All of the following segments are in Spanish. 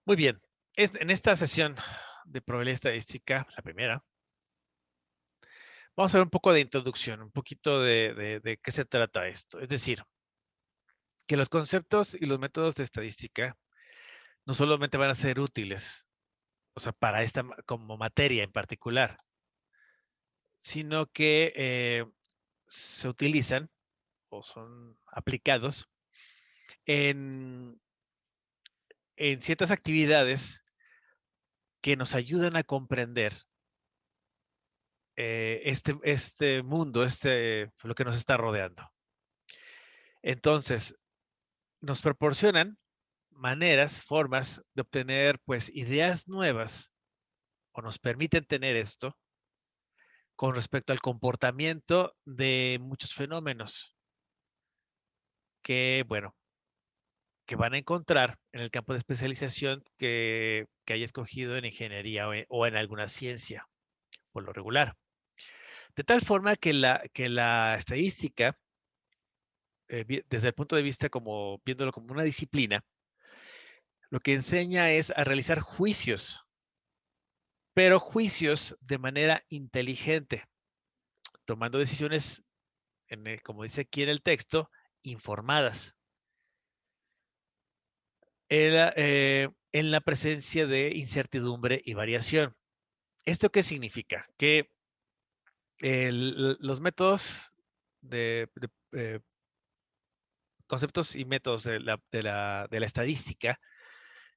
Muy bien. En esta sesión de probabilidad estadística, la primera, vamos a ver un poco de introducción, un poquito de qué se trata esto. Es decir, que los conceptos y los métodos de estadística no solamente van a ser útiles, o sea, para esta como materia en particular, sino que se utilizan o son aplicados en, en ciertas actividades que nos ayudan a comprender este mundo, lo que nos está rodeando. Entonces, nos proporcionan maneras, formas de obtener pues ideas nuevas o nos permiten tener esto con respecto al comportamiento de muchos fenómenos que, bueno, que van a encontrar en el campo de especialización que haya escogido en ingeniería o en alguna ciencia, por lo regular. De tal forma que la estadística, desde el punto de vista como viéndolo como una disciplina, lo que enseña es a realizar juicios, pero juicios de manera inteligente, tomando decisiones, como dice aquí en el texto, informadas, en la presencia de incertidumbre y variación. ¿Esto qué significa? Que los métodos de conceptos y métodos de la estadística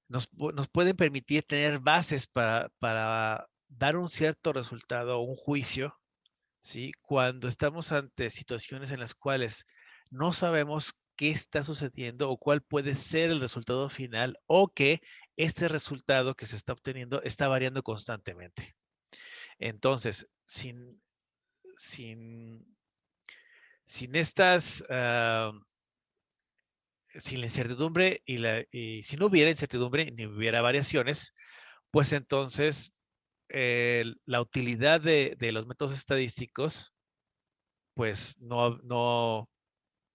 nos pueden permitir tener bases para dar un cierto resultado o un juicio, ¿sí? Cuando estamos ante situaciones en las cuales no sabemos qué está sucediendo o cuál puede ser el resultado final o que este resultado que se está obteniendo está variando constantemente. Entonces, sin, sin estas, sin la incertidumbre y si no hubiera incertidumbre ni hubiera variaciones, pues entonces la utilidad de los métodos estadísticos, pues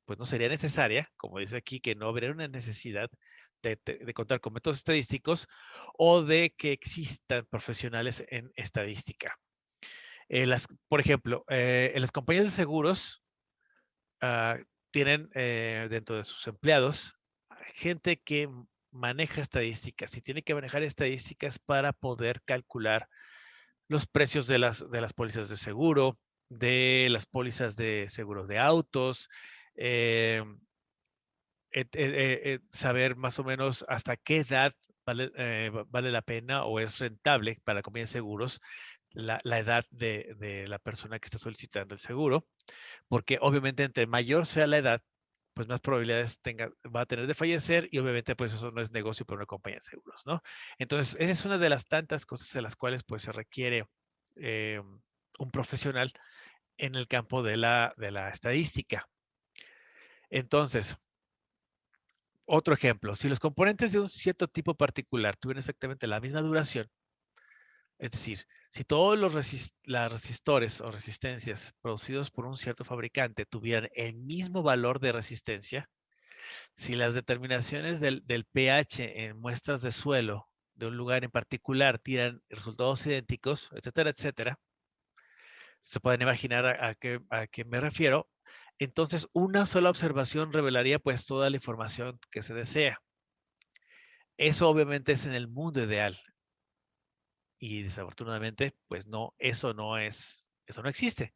pues no sería necesaria, como dice aquí, que no habría una necesidad de contar con métodos estadísticos o de que existan profesionales en estadística. Por ejemplo, en las compañías de seguros ah, tienen dentro de sus empleados gente que maneja estadísticas y tiene que manejar estadísticas para poder calcular los precios de las pólizas de seguro, de las pólizas de seguros de autos, eh, saber más o menos hasta qué edad vale la pena o es rentable para la compañía de seguros la edad de la persona que está solicitando el seguro, porque obviamente entre mayor sea la edad, pues más probabilidades va a tener de fallecer y obviamente pues eso no es negocio para una compañía de seguros, ¿no? Entonces, esa es una de las tantas cosas de las cuales pues se requiere eh, un profesional en el campo de la estadística. Entonces, otro ejemplo, si los componentes de un cierto tipo particular tuvieran exactamente la misma duración, es decir, si todos los resistores o resistencias producidos por un cierto fabricante tuvieran el mismo valor de resistencia, si las determinaciones del pH en muestras de suelo de un lugar en particular tiran resultados idénticos, etcétera, etcétera, se pueden imaginar a qué me refiero. Entonces, una sola observación revelaría pues toda la información que se desea. Eso obviamente es en el mundo ideal y desafortunadamente, pues no, eso no existe.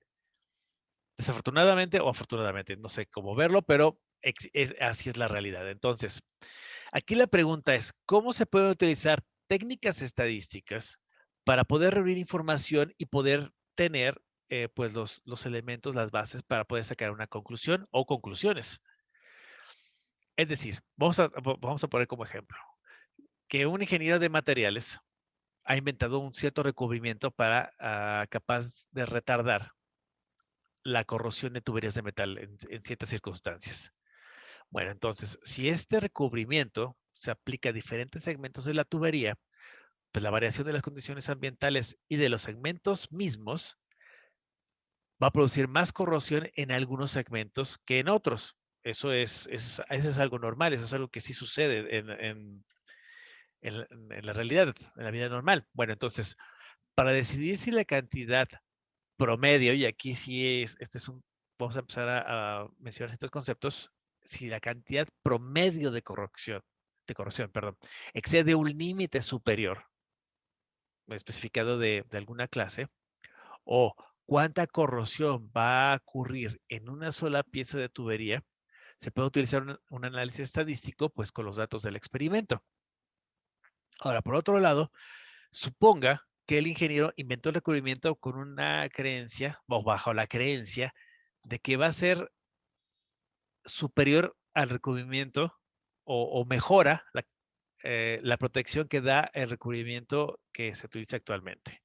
Desafortunadamente o afortunadamente, no sé cómo verlo, pero así es la realidad. Entonces, aquí la pregunta es, ¿cómo se pueden utilizar técnicas estadísticas para poder reunir información y poder tener pues los elementos, las bases para poder sacar una conclusión o conclusiones? Es decir, vamos a poner como ejemplo que un ingeniero de materiales ha inventado un cierto recubrimiento capaz de retardar la corrosión de tuberías de metal en ciertas circunstancias. Bueno, entonces, si este recubrimiento se aplica a diferentes segmentos de la tubería, pues la variación de las condiciones ambientales y de los segmentos mismos va a producir más corrosión en algunos segmentos que en otros. Eso es algo normal, eso es algo que sí sucede en la realidad, en la vida normal. Bueno, entonces, para decidir si la cantidad promedio, y aquí sí este es un, vamos a empezar a mencionar ciertos conceptos, si la cantidad promedio de corrosión, perdón, excede un límite superior especificado de alguna clase, o cuánta corrosión va a ocurrir en una sola pieza de tubería, se puede utilizar un análisis estadístico, pues con los datos del experimento. Ahora, por otro lado, suponga que el ingeniero inventó el recubrimiento con una creencia, o bajo la creencia, de que va a ser superior al recubrimiento o mejora la protección que da el recubrimiento que se utiliza actualmente.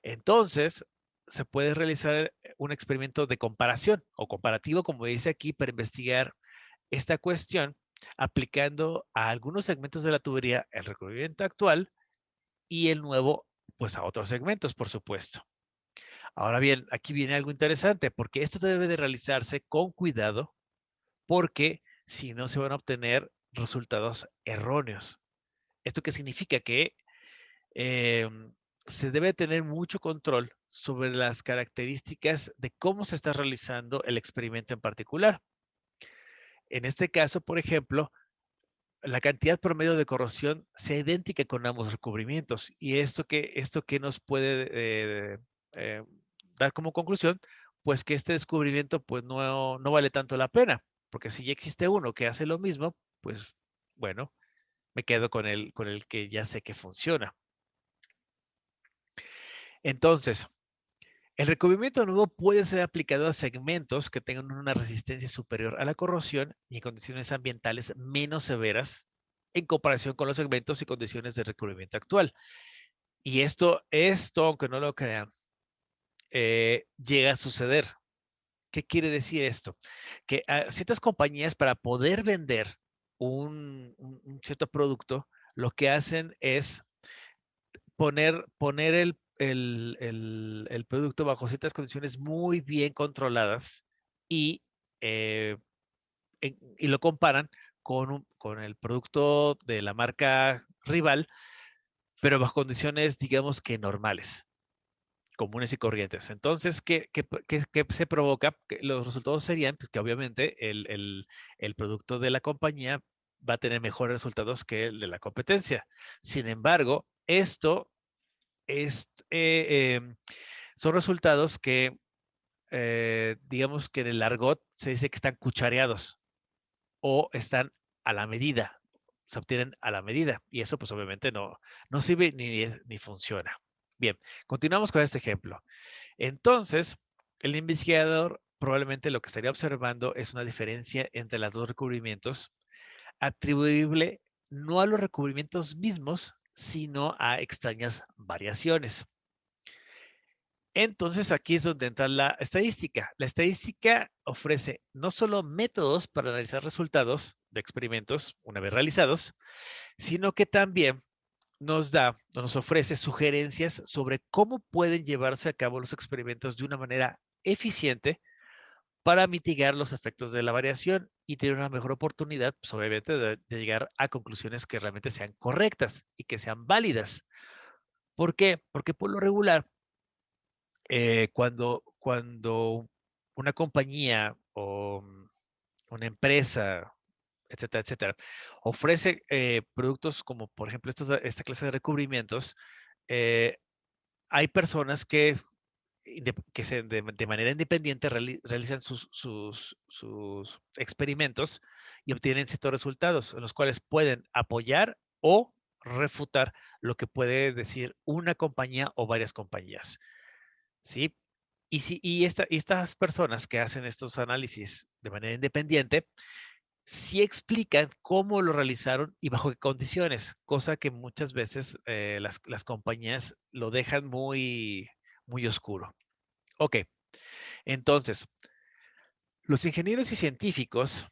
Entonces, se puede realizar un experimento de comparación o comparativo, como dice aquí, para investigar esta cuestión, aplicando a algunos segmentos de la tubería el recubrimiento actual y el nuevo, pues a otros segmentos, por supuesto. Ahora bien, aquí viene algo interesante, porque esto debe de realizarse con cuidado, porque si no se van a obtener resultados erróneos. ¿Esto qué significa? Que se debe tener mucho control sobre las características de cómo se está realizando el experimento en particular. En este caso, por ejemplo, la cantidad promedio de corrosión sea idéntica con ambos recubrimientos. ¿Y esto que nos puede eh, dar como conclusión? Pues que este descubrimiento pues no vale tanto la pena, porque si ya existe uno que hace lo mismo, pues bueno, me quedo con el que ya sé que funciona. Entonces, el recubrimiento nuevo puede ser aplicado a segmentos que tengan una resistencia superior a la corrosión y en condiciones ambientales menos severas en comparación con los segmentos y condiciones de recubrimiento actual. Y esto aunque no lo crean, llega a suceder. ¿Qué quiere decir esto? Que ciertas compañías para poder vender un cierto producto, lo que hacen es poner el producto bajo ciertas condiciones muy bien controladas y, eh, y lo comparan con el producto de la marca rival, pero bajo condiciones, digamos que normales, comunes y corrientes. Entonces, ¿qué se provoca? Que los resultados serían pues, que obviamente el producto de la compañía va a tener mejores resultados que el de la competencia. Sin embargo, esto es, son resultados que, digamos que en el argot se dice que están cuchareados o están a la medida, se obtienen a la medida y eso pues obviamente no sirve ni funciona. Bien, continuamos con este ejemplo. Entonces, el investigador probablemente lo que estaría observando es una diferencia entre los dos recubrimientos atribuible no a los recubrimientos mismos, sino a extrañas variaciones. Entonces, aquí es donde entra la estadística. La estadística ofrece no solo métodos para analizar resultados de experimentos una vez realizados, sino que también nos ofrece sugerencias sobre cómo pueden llevarse a cabo los experimentos de una manera eficiente para mitigar los efectos de la variación y tener una mejor oportunidad, pues, obviamente, de llegar a conclusiones que realmente sean correctas y que sean válidas. ¿Por qué? Porque por lo regular, cuando una compañía o una empresa, etcétera, etcétera, ofrece productos como, por ejemplo, esta clase de recubrimientos, eh, hay personas que de manera independiente realizan sus experimentos y obtienen ciertos resultados, en los cuales pueden apoyar o refutar lo que puede decir una compañía o varias compañías. ¿Sí? Y estas personas que hacen estos análisis de manera independiente, sí explican cómo lo realizaron y bajo qué condiciones, cosa que muchas veces las compañías lo dejan muy oscuro. Ok, entonces, los ingenieros y científicos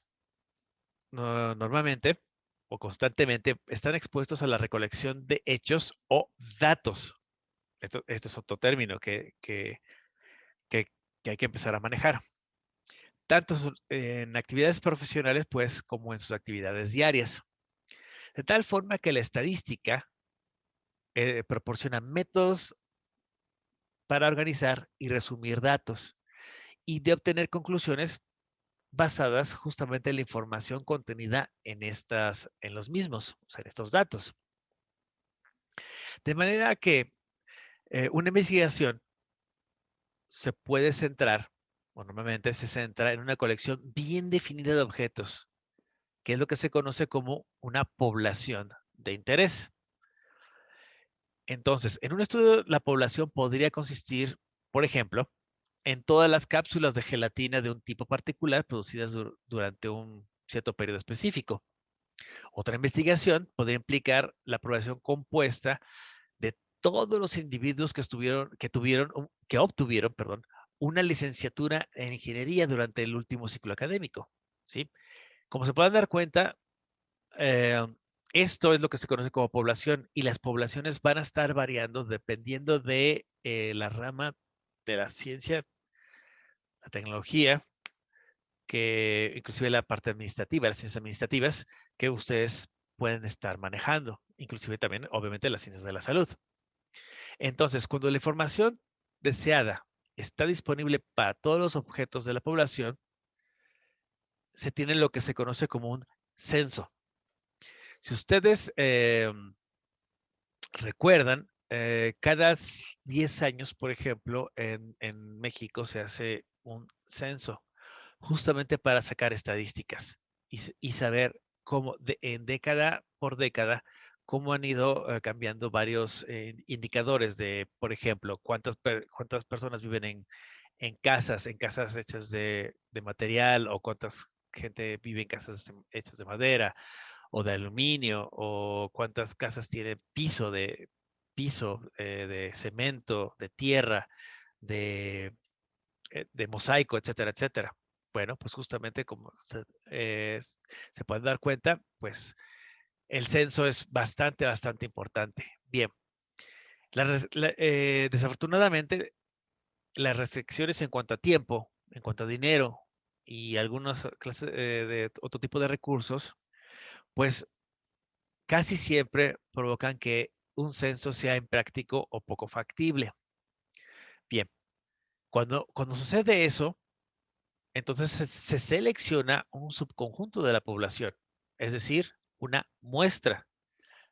normalmente o constantemente están expuestos a la recolección de hechos o datos. Este es otro término que, que hay que empezar a manejar tanto en actividades profesionales, pues, como en sus actividades diarias. de tal forma que la estadística proporciona métodos para organizar y resumir datos y de obtener conclusiones basadas justamente en la información contenida en los mismos, o sea, en estos datos. De manera que una investigación se puede centrar, o normalmente se centra en una colección bien definida de objetos, que es lo que se conoce como una población de interés. Entonces, en un estudio, la población podría consistir, por ejemplo, en todas las cápsulas de gelatina de un tipo particular producidas durante un cierto periodo específico. Otra investigación podría implicar la población compuesta de todos los individuos que obtuvieron, perdón, una licenciatura en ingeniería durante el último ciclo académico, ¿sí? Como se pueden dar cuenta, eh, esto es lo que se conoce como población y las poblaciones van a estar variando dependiendo de la rama de la ciencia, la tecnología, que inclusive la parte administrativa, las ciencias administrativas que ustedes pueden estar manejando, inclusive también, obviamente, las ciencias de la salud. Entonces, cuando la información deseada está disponible para todos los objetos de la población, se tiene lo que se conoce como un censo. Si ustedes recuerdan, cada 10 años, por ejemplo, en México se hace un censo justamente para sacar estadísticas y saber cómo en década por década, cómo han ido cambiando varios indicadores de, por ejemplo, cuántas personas viven en casas hechas de material o cuántas gente vive en casas hechas de madera o de aluminio, o cuántas casas tienen piso de cemento, de tierra, de, de mosaico, etcétera, etcétera. Bueno, pues justamente como se pueden dar cuenta, pues el censo es bastante, bastante importante. Bien, desafortunadamente, las restricciones en cuanto a tiempo, en cuanto a dinero y algunas clases de otro tipo de recursos, pues casi siempre provocan que un censo sea impráctico o poco factible. Bien, cuando sucede eso, entonces se selecciona un subconjunto de la población, es decir, una muestra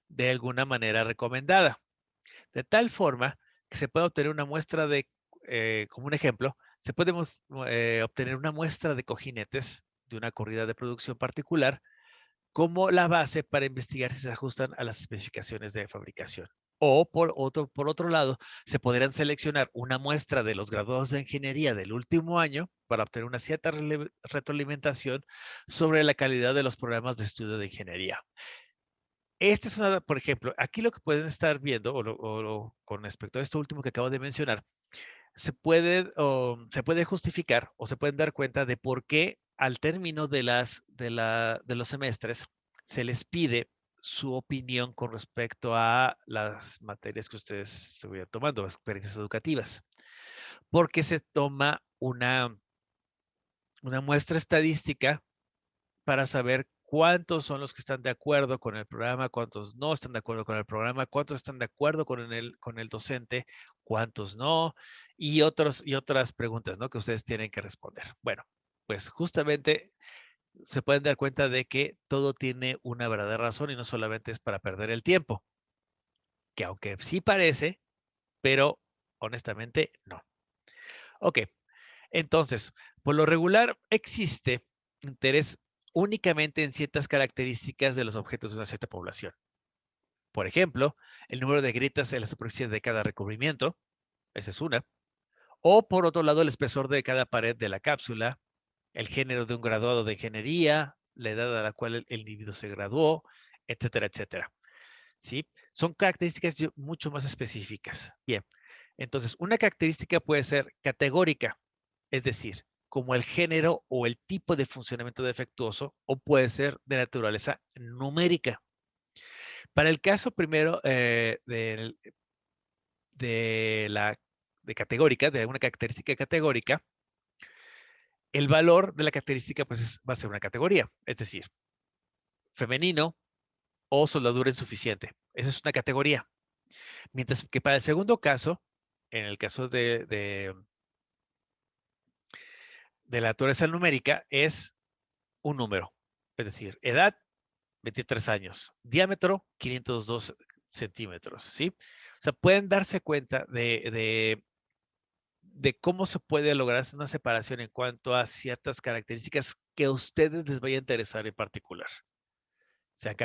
de alguna manera recomendada, de tal forma que se puede obtener una muestra como un ejemplo, se puede obtener una muestra de cojinetes de una corrida de producción particular como la base para investigar si se ajustan a las especificaciones de fabricación. O por otro lado, se podrían seleccionar una muestra de los graduados de ingeniería del último año para obtener una cierta retroalimentación sobre la calidad de los programas de estudio de ingeniería. Esta es una, por ejemplo, aquí lo que pueden estar viendo, con respecto a esto último que acabo de mencionar, se puede justificar o se pueden dar cuenta de por qué al término de los semestres se les pide su opinión con respecto a las materias que ustedes estuvieran tomando, las experiencias educativas. Porque se toma una muestra estadística para saber cuántos son los que están de acuerdo con el programa, cuántos no están de acuerdo con el programa, cuántos están de acuerdo con el docente, cuántos no, y otras preguntas, ¿no? Que ustedes tienen que responder. Bueno, pues justamente se pueden dar cuenta de que todo tiene una verdadera razón y no solamente es para perder el tiempo, que aunque sí parece, pero honestamente no. Ok, entonces, por lo regular existe interés únicamente en ciertas características de los objetos de una cierta población. Por ejemplo, el número de grietas en la superficie de cada recubrimiento, esa es una. O por otro lado, el espesor de cada pared de la cápsula, el género de un graduado de ingeniería, la edad a la cual el individuo se graduó, etcétera, etcétera. ¿Sí? Son características mucho más específicas. Bien, entonces, una característica puede ser categórica, es decir, como el género o el tipo de funcionamiento defectuoso, o puede ser de naturaleza numérica. Para el caso primero de la de categórica, de una característica categórica, el valor de la característica pues va a ser una categoría, es decir, femenino, o soldadura insuficiente. Esa es una categoría. Mientras que para el segundo caso, en el caso de la naturaleza numérica, es un número. Es decir, edad, 23 años. Diámetro, 502 centímetros, ¿sí? O sea, pueden darse cuenta de cómo se puede lograr una separación en cuanto a ciertas características que a ustedes les vaya a interesar en particular, sean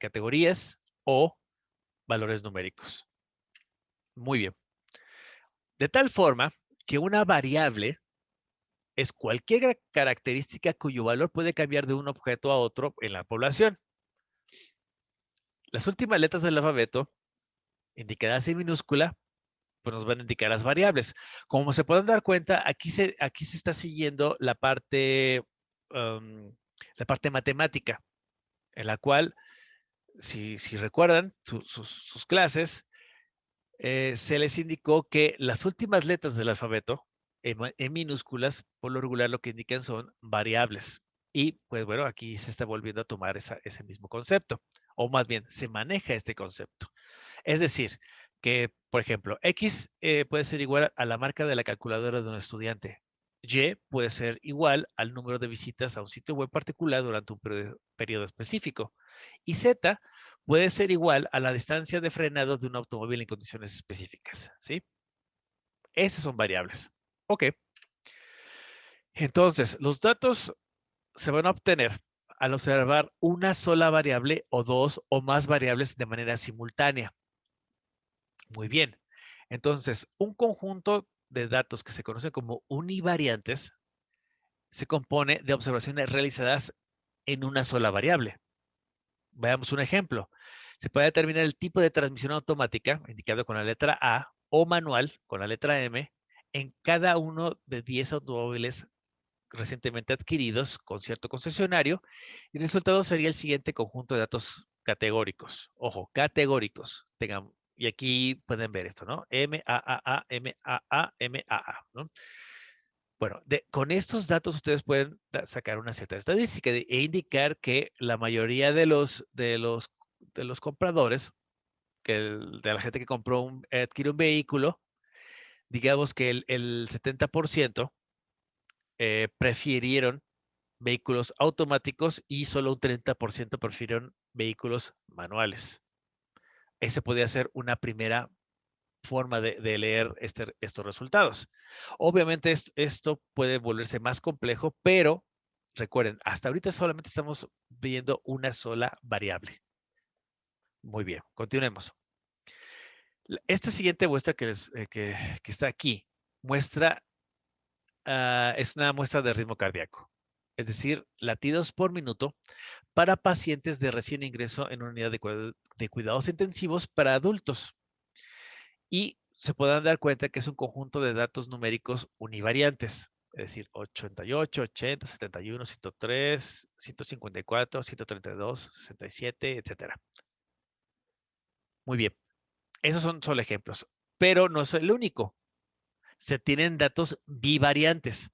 categorías o valores numéricos. Muy bien. De tal forma que una variable es cualquier característica cuyo valor puede cambiar de un objeto a otro en la población. Las últimas letras del alfabeto, indicadas en minúscula, pues nos van a indicar las variables. Como se pueden dar cuenta, aquí se está siguiendo la parte matemática, en la cual, si recuerdan sus clases, se les indicó que las últimas letras del alfabeto, en minúsculas, por lo regular lo que indican son variables. Y pues bueno, aquí se está volviendo a tomar ese mismo concepto, o más bien se maneja este concepto. Es decir, que, por ejemplo, X puede ser igual a la marca de la calculadora de un estudiante. Y puede ser igual al número de visitas a un sitio web particular durante un periodo específico. Y Z puede ser igual a la distancia de frenado de un automóvil en condiciones específicas, ¿sí? Esas son variables. Ok. Entonces, los datos se van a obtener al observar una sola variable o dos o más variables de manera simultánea. Muy bien. Entonces, un conjunto de datos que se conocen como univariantes se compone de observaciones realizadas en una sola variable. Veamos un ejemplo. Se puede determinar el tipo de transmisión automática, indicado con la letra A, o manual, con la letra M, en cada uno de 10 automóviles recientemente adquiridos con cierto concesionario, y el resultado sería el siguiente conjunto de datos categóricos. Ojo, categóricos. Y aquí pueden ver esto, ¿no? MAAA, MAA, MAA, ¿no? Bueno, con estos datos ustedes pueden sacar una cierta estadística e indicar que la mayoría de los compradores, de la gente que adquiere un vehículo, digamos que el 70% prefirieron vehículos automáticos y solo un 30% prefirieron vehículos manuales. Ese podría ser una primera forma de leer estos resultados. Obviamente esto puede volverse más complejo, pero recuerden, hasta ahorita solamente estamos viendo una sola variable. Muy bien, continuemos. Esta siguiente muestra que está aquí es una muestra de ritmo cardíaco, es decir, latidos por minuto para pacientes de recién ingreso en una unidad de cuidados intensivos para adultos. Y se podrán dar cuenta que es un conjunto de datos numéricos univariantes, es decir, 88, 80, 71, 103, 154, 132, 67, etcétera. Muy bien, esos son solo ejemplos, pero no es el único. Se tienen datos bivariantes,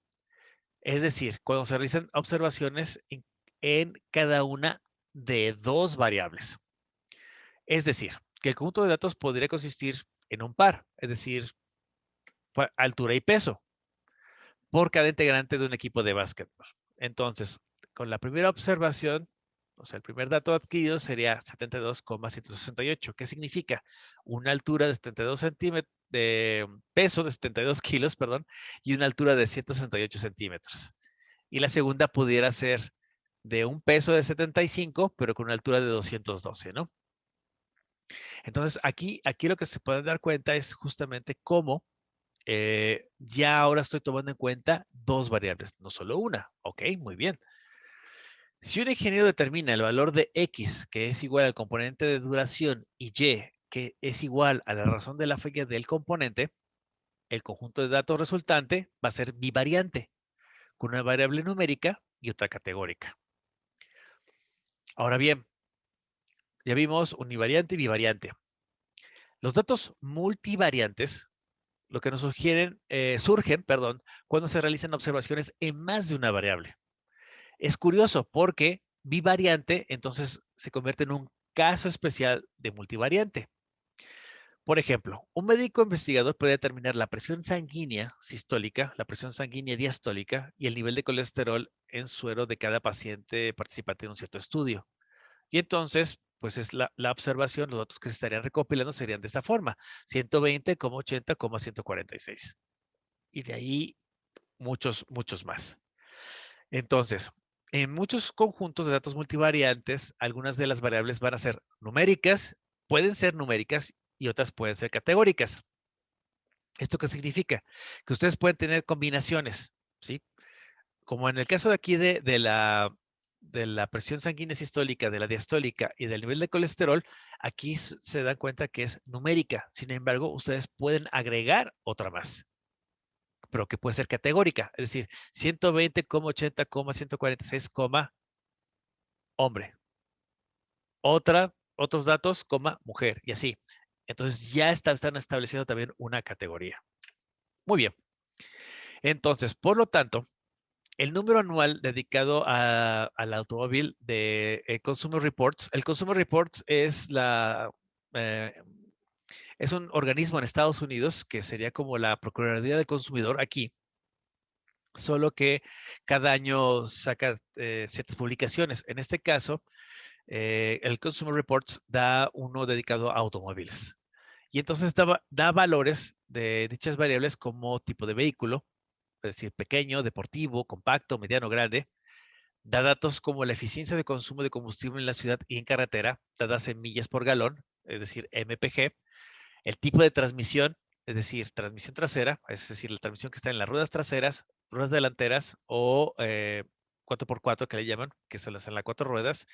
es decir, cuando se realizan observaciones en cada una de dos variables. Es decir, que el conjunto de datos podría consistir en un par, es decir, altura y peso, por cada integrante de un equipo de básquetbol. Entonces, con la primera observación, o sea, el primer dato adquirido sería 72,168. ¿Qué significa? Una altura de 72 centímetros, de peso de 72 kilos, perdón, y una altura de 168 centímetros. Y la segunda pudiera ser de un peso de 75, pero con una altura de 212, ¿no? Entonces, aquí lo que se pueden dar cuenta es justamente cómo ya ahora estoy tomando en cuenta dos variables, no solo una. Ok, muy bien. Si un ingeniero determina el valor de X, que es igual al componente de duración, y Y, que es igual a la razón de la falla del componente, el conjunto de datos resultante va a ser bivariante, con una variable numérica y otra categórica. Ahora bien, ya vimos univariante y bivariante. Los datos multivariantes, lo que nos surgen, cuando se realizan observaciones en más de una variable. Es curioso porque bivariante, entonces se convierte en un caso especial de multivariante. Por ejemplo, un médico investigador puede determinar la presión sanguínea sistólica, la presión sanguínea diastólica y el nivel de colesterol en suero de cada paciente participante en un cierto estudio. Y entonces, pues es la observación, los datos que se estarían recopilando serían de esta forma: 120, 80, 146. Y de ahí muchos más. Entonces, en muchos conjuntos de datos multivariantes, algunas de las variables van a ser numéricas, pueden ser numéricas y otras pueden ser categóricas. ¿Esto qué significa? Que ustedes pueden tener combinaciones, ¿sí? Como en el caso de aquí de la presión sanguínea sistólica, de la diastólica y del nivel de colesterol, aquí se dan cuenta que es numérica. Sin embargo, ustedes pueden agregar otra más, pero que puede ser categórica. Es decir, 120, 80, 146, hombre. Otros datos, mujer, y así. Entonces ya están estableciendo también una categoría. Muy bien. Entonces, por lo tanto, el número anual dedicado al automóvil de Consumer Reports. El Consumer Reports eh, es un organismo en Estados Unidos que sería como la Procuraduría del Consumidor aquí, solo que cada año saca ciertas publicaciones. En este caso, el Consumer Reports da uno dedicado a automóviles. Y entonces da valores de dichas variables como tipo de vehículo, es decir, pequeño, deportivo, compacto, mediano, grande. Da datos como la eficiencia de consumo de combustible en la ciudad y en carretera, dadas en millas por galón, es decir, MPG. El tipo de transmisión, es decir, transmisión trasera, es decir, la transmisión que está en las ruedas traseras, ruedas delanteras o 4x4 que le llaman, que son las en las 4 ruedas,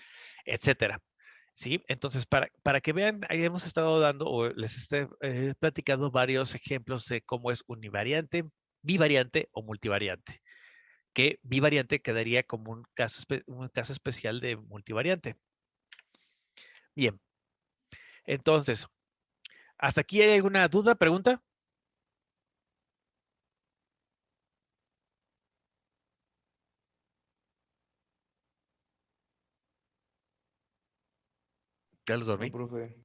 etcétera. ¿Sí? Entonces, para que vean, ahí hemos estado dando o les he platicado varios ejemplos de cómo es univariante, bivariante o multivariante, que bivariante quedaría como un caso especial de multivariante. Bien, entonces, ¿hasta aquí hay alguna duda, pregunta? Ya los No, dormí. profe.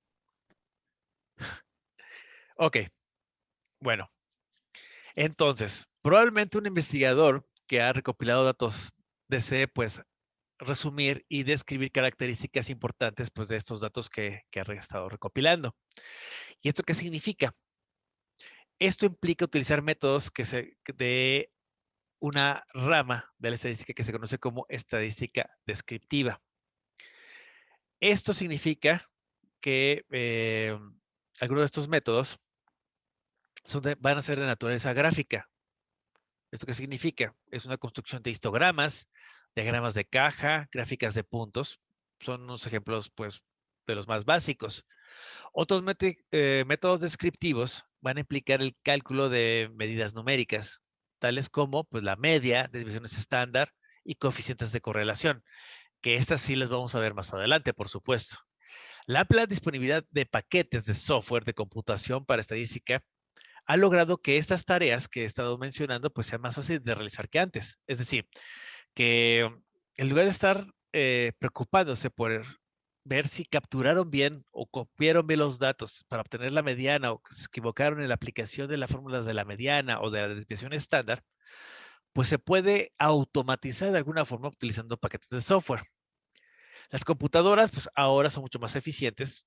Ok, bueno, entonces, probablemente un investigador que ha recopilado datos desee, pues, resumir y describir características importantes, pues, de estos datos que ha estado recopilando. ¿Y esto qué significa? Esto implica utilizar métodos de una rama de la estadística que se conoce como estadística descriptiva. Esto significa que algunos de estos métodos van a ser de naturaleza gráfica. ¿Esto qué significa? Es una construcción de histogramas, diagramas de caja, gráficas de puntos. Son unos ejemplos, pues, de los más básicos. Otros métodos descriptivos van a implicar el cálculo de medidas numéricas, tales como, pues, la media, desviaciones estándar y coeficientes de correlación, que estas sí las vamos a ver más adelante, por supuesto. La amplia disponibilidad de paquetes de software de computación para estadística ha logrado que estas tareas que he estado mencionando pues sean más fáciles de realizar que antes. Es decir, que en lugar de estar preocupándose por ver si capturaron bien o copiaron bien los datos para obtener la mediana o se equivocaron en la aplicación de la fórmula de la mediana o de la desviación estándar, pues se puede automatizar de alguna forma utilizando paquetes de software. Las computadoras pues ahora son mucho más eficientes,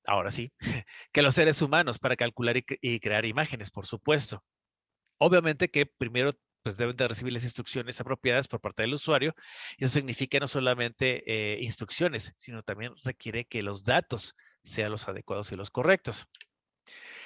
ahora sí, que los seres humanos para calcular y crear imágenes, por supuesto. Obviamente que primero pues deben de recibir las instrucciones apropiadas por parte del usuario, y eso significa no solamente instrucciones, sino también requiere que los datos sean los adecuados y los correctos.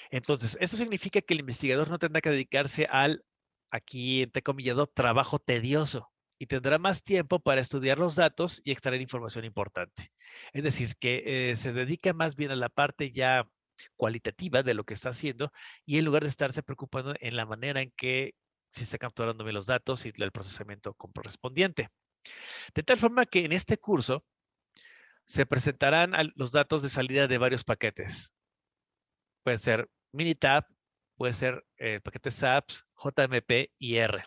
Entonces, eso significa que el investigador no tendrá que dedicarse al, aquí entrecomillado, trabajo tedioso, y tendrá más tiempo para estudiar los datos y extraer información importante. Es decir, que se dedica más bien a la parte ya cualitativa de lo que está haciendo, y en lugar de estarse preocupando en la manera en que se está capturando bien los datos y el procesamiento correspondiente. De tal forma que en este curso se presentarán los datos de salida de varios paquetes. Pueden ser Minitab, puede ser el paquete SAPS, JMP y R.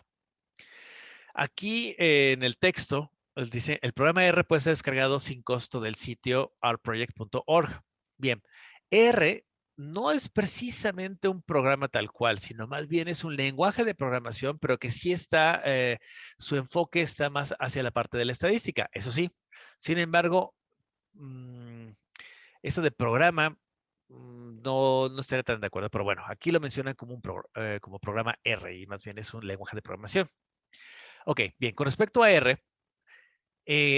Aquí en el texto Pues dice, el programa R puede ser descargado sin costo del sitio rproject.org. Bien, R no es precisamente un programa tal cual, sino más bien es un lenguaje de programación, pero que sí está, su enfoque está más hacia la parte de la estadística, eso sí. Sin embargo, eso de programa, no estaría tan de acuerdo, pero bueno, aquí lo mencionan como como programa R y más bien es un lenguaje de programación. Ok, bien, con respecto a R,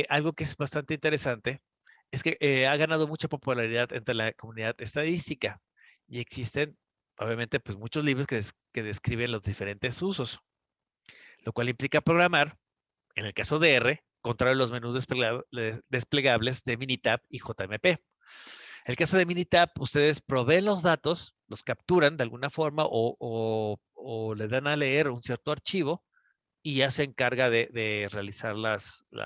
algo que es bastante interesante es que ha ganado mucha popularidad entre la comunidad estadística y existen, obviamente, pues muchos libros que describen los diferentes usos, lo cual implica programar, en el caso de R, contrario a los menús desplegables de Minitab y JMP. En el caso de Minitab, ustedes proveen los datos, los capturan de alguna forma o le dan a leer un cierto archivo y ya se encarga de realizar la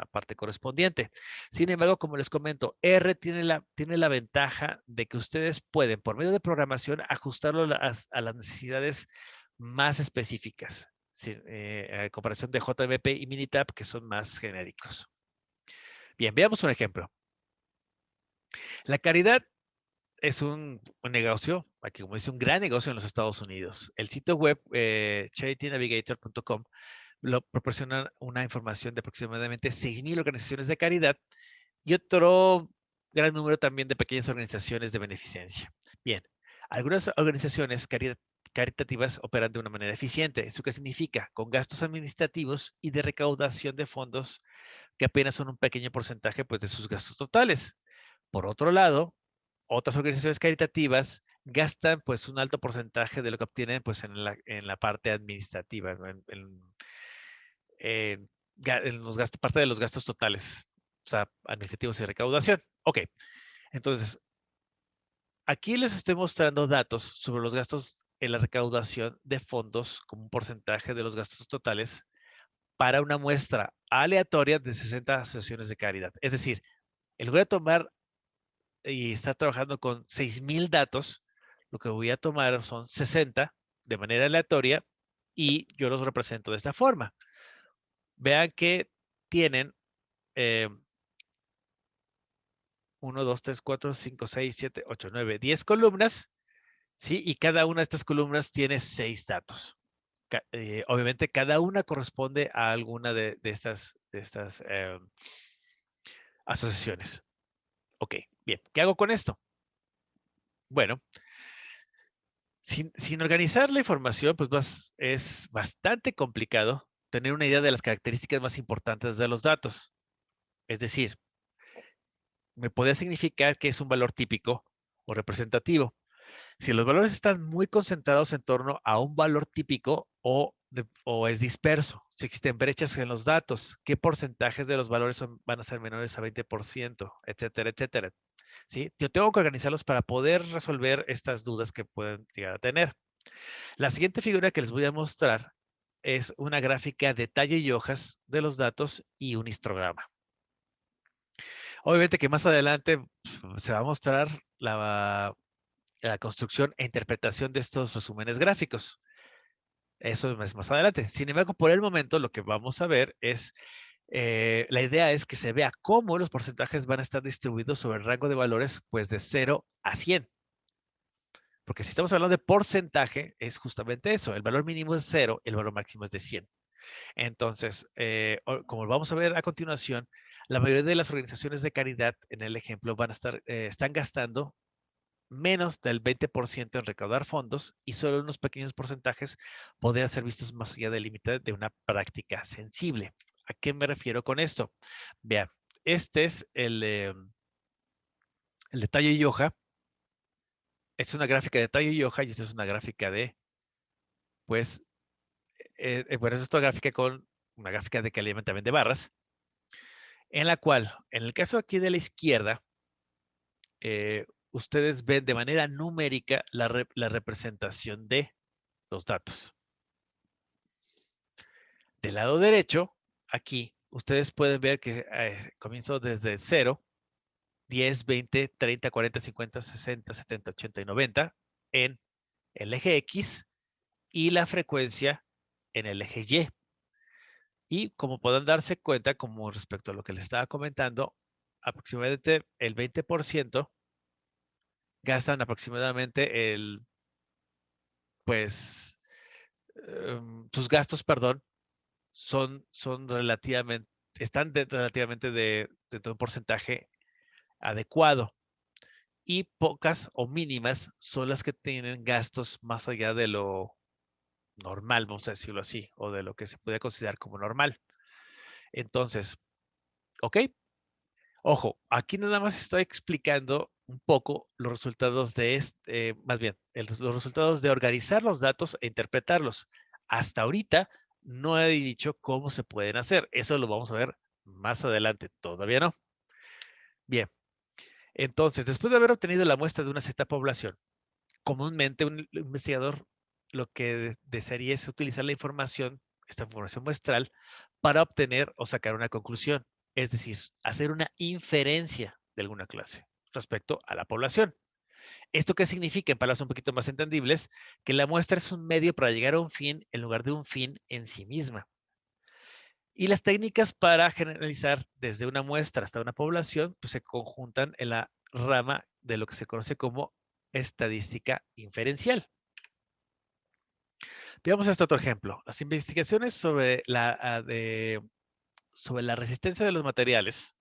parte correspondiente. Sin embargo, como les comento, R tiene la ventaja de que ustedes pueden, por medio de programación, ajustarlo a las necesidades más específicas, a comparación de JMP y Minitab, que son más genéricos. Bien, veamos un ejemplo. La caridad es un negocio, aquí como dice, un gran negocio en los Estados Unidos. El sitio web charitynavigator.com lo proporciona una información de aproximadamente 6,000 organizaciones de caridad y otro gran número también de pequeñas organizaciones de beneficencia. Bien, algunas organizaciones caritativas operan de una manera eficiente. ¿Eso qué significa? Con gastos administrativos y de recaudación de fondos que apenas son un pequeño porcentaje pues, de sus gastos totales. Por otro lado, otras organizaciones caritativas gastan pues un alto porcentaje de lo que obtienen pues en la parte administrativa, ¿no? En, en los gastos, parte de los gastos totales, o sea, administrativos y recaudación. Ok, entonces, aquí les estoy mostrando datos sobre los gastos en la recaudación de fondos como un porcentaje de los gastos totales para una muestra aleatoria de 60 asociaciones de caridad. Es decir, en lugar de tomar y estar trabajando con 6,000 datos, lo que voy a tomar son 60 de manera aleatoria y yo los represento de esta forma. Vean que tienen 1, 2, 3, 4, 5, 6, 7, 8, 9, 10 columnas, ¿sí? Y cada una de estas columnas tiene 6 datos. Obviamente, cada una corresponde a alguna de estas asociaciones. Ok, bien. ¿Qué hago con esto? Bueno, sin organizar la información, pues es bastante complicado tener una idea de las características más importantes de los datos. Es decir, me podría significar que es un valor típico o representativo. Si los valores están muy concentrados en torno a un valor típico o es disperso, si existen brechas en los datos, qué porcentajes de los valores van a ser menores a 20%, etcétera, etcétera. ¿Sí? Yo tengo que organizarlos para poder resolver estas dudas que pueden llegar a tener. La siguiente figura que les voy a mostrar es una gráfica de detalle y hojas de los datos y un histograma. Obviamente que más adelante se va a mostrar la construcción e interpretación de estos resúmenes gráficos. Eso es más adelante. Sin embargo, por el momento lo que vamos a ver es, la idea es que se vea cómo los porcentajes van a estar distribuidos sobre el rango de valores pues de 0 a 100. Porque si estamos hablando de porcentaje, es justamente eso. El valor mínimo es 0, el valor máximo es de 100. Entonces, como vamos a ver a continuación, la mayoría de las organizaciones de caridad, en el ejemplo, están gastando menos del 20% en recaudar fondos y solo unos pequeños porcentajes podrían ser vistos más allá del límite de una práctica sensible. ¿A qué me refiero con esto? Vean, este es el detalle y hoja. Esta es una gráfica de detalle y hoja y esta es una gráfica pues, bueno, es esta gráfica con una gráfica de calidad también de barras, en la cual, en el caso aquí de la izquierda, ustedes ven de manera numérica la representación de los datos. Del lado derecho, aquí, ustedes pueden ver que comienzo desde 0, 10, 20, 30, 40, 50, 60, 70, 80 y 90 en el eje X y la frecuencia en el eje Y. Y como pueden darse cuenta, como respecto a lo que les estaba comentando, aproximadamente el 20% gastan aproximadamente pues, sus gastos, perdón, son relativamente, están relativamente dentro de un porcentaje adecuado. Y pocas o mínimas son las que tienen gastos más allá de lo normal, vamos a decirlo así, o de lo que se puede considerar como normal. Entonces, ¿ok? Ojo, aquí nada más estoy explicando un poco los resultados de más bien, los resultados de organizar los datos e interpretarlos. Hasta ahorita no he dicho cómo se pueden hacer. Eso lo vamos a ver más adelante. Todavía no. Bien, entonces, después de haber obtenido la muestra de una cierta población, comúnmente un investigador lo que desearía es utilizar la información, esta información muestral, para obtener o sacar una conclusión, es decir, hacer una inferencia de alguna clase respecto a la población. ¿Esto qué significa? En palabras un poquito más entendibles, que la muestra es un medio para llegar a un fin en lugar de un fin en sí misma. Y las técnicas para generalizar desde una muestra hasta una población, pues se conjuntan en la rama de lo que se conoce como estadística inferencial. Veamos este otro ejemplo. Las investigaciones sobre la resistencia de los materiales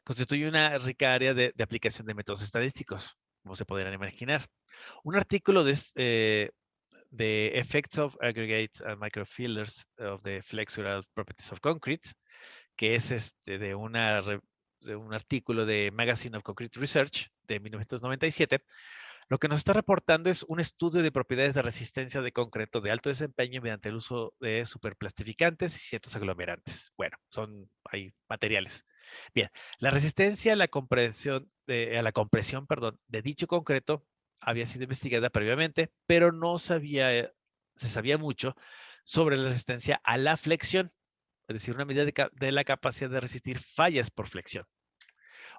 constituyen una rica área de aplicación de métodos estadísticos, como se podrían imaginar. Un artículo de Effects of Aggregates and Microfilters of the Flexural Properties of Concrete, que es de un artículo de Magazine of Concrete Research de 1997, lo que nos está reportando es un estudio de propiedades de resistencia de concreto de alto desempeño mediante el uso de superplastificantes y ciertos aglomerantes. Bueno, hay materiales. Bien, la resistencia a la compresión, perdón, de dicho concreto había sido investigada previamente, pero no se sabía mucho sobre la resistencia a la flexión, es decir, una medida de la capacidad de resistir fallas por flexión.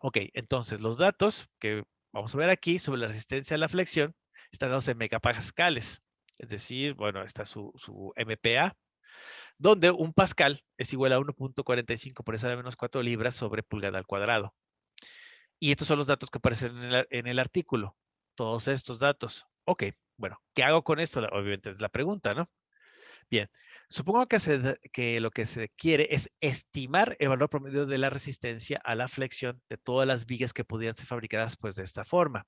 Ok, entonces los datos que vamos a ver aquí sobre la resistencia a la flexión están dados en megapascales. Es decir, bueno, está su MPa, donde un pascal es igual a 1.45 por esa de menos 4 libras sobre pulgada al cuadrado. Y estos son los datos que aparecen en el artículo. Todos estos datos. Ok, bueno, ¿qué hago con esto? Obviamente es la pregunta, ¿no? Bien, supongo que lo que se quiere es estimar el valor promedio de la resistencia a la flexión de todas las vigas que pudieran ser fabricadas pues de esta forma.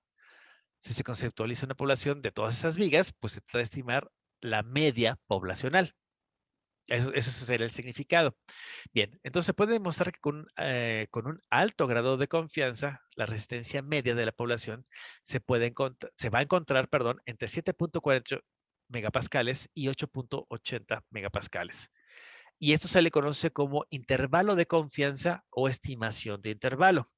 Si se conceptualiza una población de todas esas vigas, pues se trata de estimar la media poblacional. Eso sería el significado. Bien, entonces se puede demostrar que con un alto grado de confianza, la resistencia media de la población se va a encontrar, perdón, entre 7.48 megapascales y 8.80 megapascales. Y esto se le conoce como intervalo de confianza o estimación de intervalo.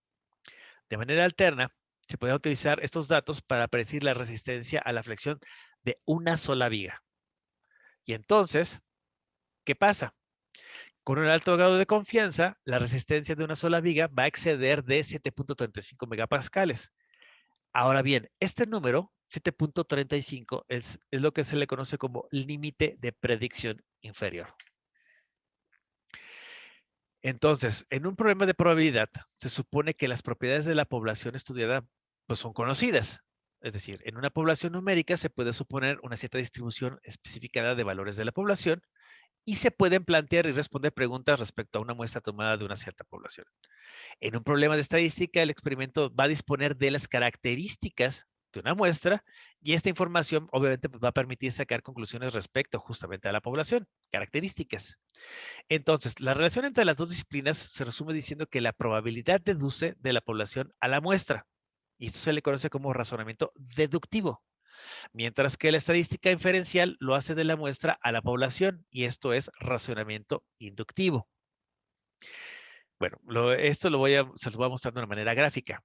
De manera alterna, se pueden utilizar estos datos para predecir la resistencia a la flexión de una sola viga. Y entonces, ¿qué pasa? Con un alto grado de confianza, la resistencia de una sola viga va a exceder de 7.35 megapascales. Ahora bien, este número, 7.35, es lo que se le conoce como límite de predicción inferior. Entonces, en un problema de probabilidad, se supone que las propiedades de la población estudiada pues, son conocidas. Es decir, en una población numérica se puede suponer una cierta distribución especificada de valores de la población y se pueden plantear y responder preguntas respecto a una muestra tomada de una cierta población. En un problema de estadística, el experimento va a disponer de las características de una muestra y esta información obviamente pues, va a permitir sacar conclusiones respecto justamente a la población, características. Entonces, la relación entre las dos disciplinas se resume diciendo que la probabilidad deduce de la población a la muestra. Y esto se le conoce como razonamiento deductivo. Mientras que la estadística inferencial lo hace de la muestra a la población y esto es razonamiento inductivo. Bueno, esto se los voy a mostrar de una manera gráfica.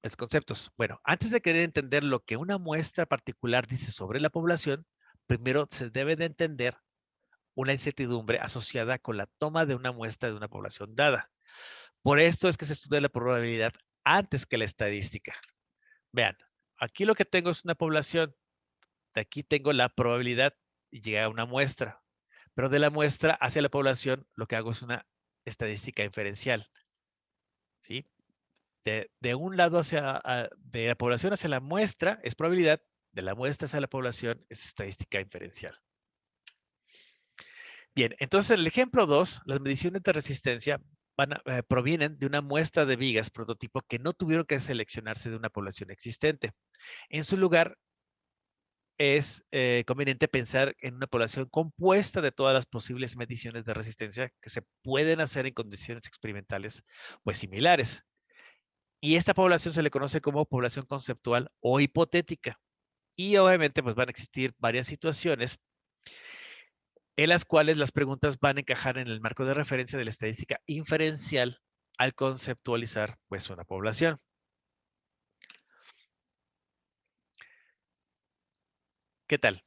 Los conceptos. Bueno, antes de querer entender lo que una muestra particular dice sobre la población, primero se debe de entender una incertidumbre asociada con la toma de una muestra de una población dada. Por esto es que se estudia la probabilidad antes que la estadística. Vean, aquí lo que tengo es una población. De aquí tengo la probabilidad y llega a una muestra. pero de la muestra hacia la población lo que hago es una estadística inferencial, ¿sí? De un lado de la población hacia la muestra es probabilidad, de la muestra hacia la población es estadística inferencial. Bien, entonces el ejemplo 2, las mediciones de resistencia provienen de una muestra de vigas prototipo que no tuvieron que seleccionarse de una población existente. En su lugar, es conveniente pensar en una población compuesta de todas las posibles mediciones de resistencia que se pueden hacer en condiciones experimentales pues similares. Y esta población se le conoce como población conceptual o hipotética. Y obviamente pues van a existir varias situaciones en las cuales las preguntas van a encajar en el marco de referencia de la estadística inferencial al conceptualizar pues una población. ¿Qué tal?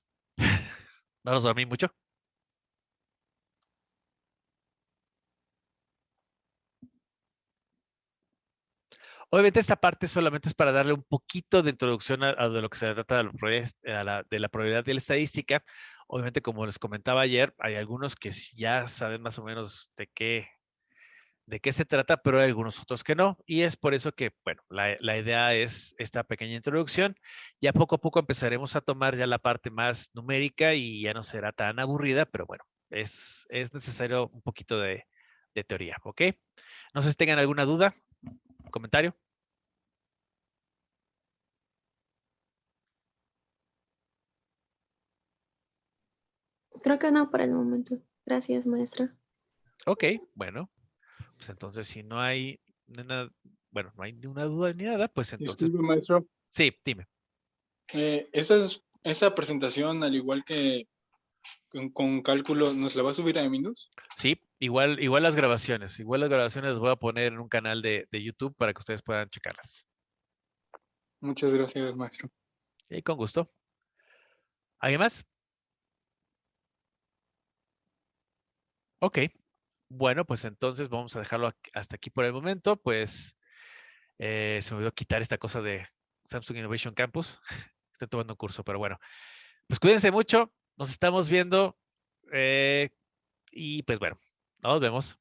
¿No los dormí mucho? Obviamente esta parte solamente es para darle un poquito de introducción a de lo que se trata de la probabilidad de la estadística. Obviamente, como les comentaba ayer, hay algunos que ya saben más o menos de qué se trata, pero hay algunos otros que no. Y es por eso que, bueno, la idea es esta pequeña introducción. Ya poco a poco empezaremos a tomar ya la parte más numérica y ya no será tan aburrida, pero bueno, es necesario un poquito de teoría, ¿ok? No sé si tengan alguna duda, comentario. Creo que no por el momento. Gracias, maestra. Ok, bueno, pues entonces si no hay nada, bueno, no hay ni una duda ni nada, pues entonces, Disculpe, maestro. sí, dime. Esa presentación, al igual que con cálculo, ¿nos la va a subir a Windows? Sí, igual las grabaciones las voy a poner en un canal de YouTube para que ustedes puedan checarlas. Muchas gracias, maestro. Y con gusto. ¿Alguien más? Ok. Bueno, pues entonces vamos a dejarlo hasta aquí por el momento. Pues se me olvidó quitar esta cosa de Samsung Innovation Campus. Estoy tomando un curso, pero bueno. Pues cuídense mucho. Nos estamos viendo. Y pues bueno, nos vemos.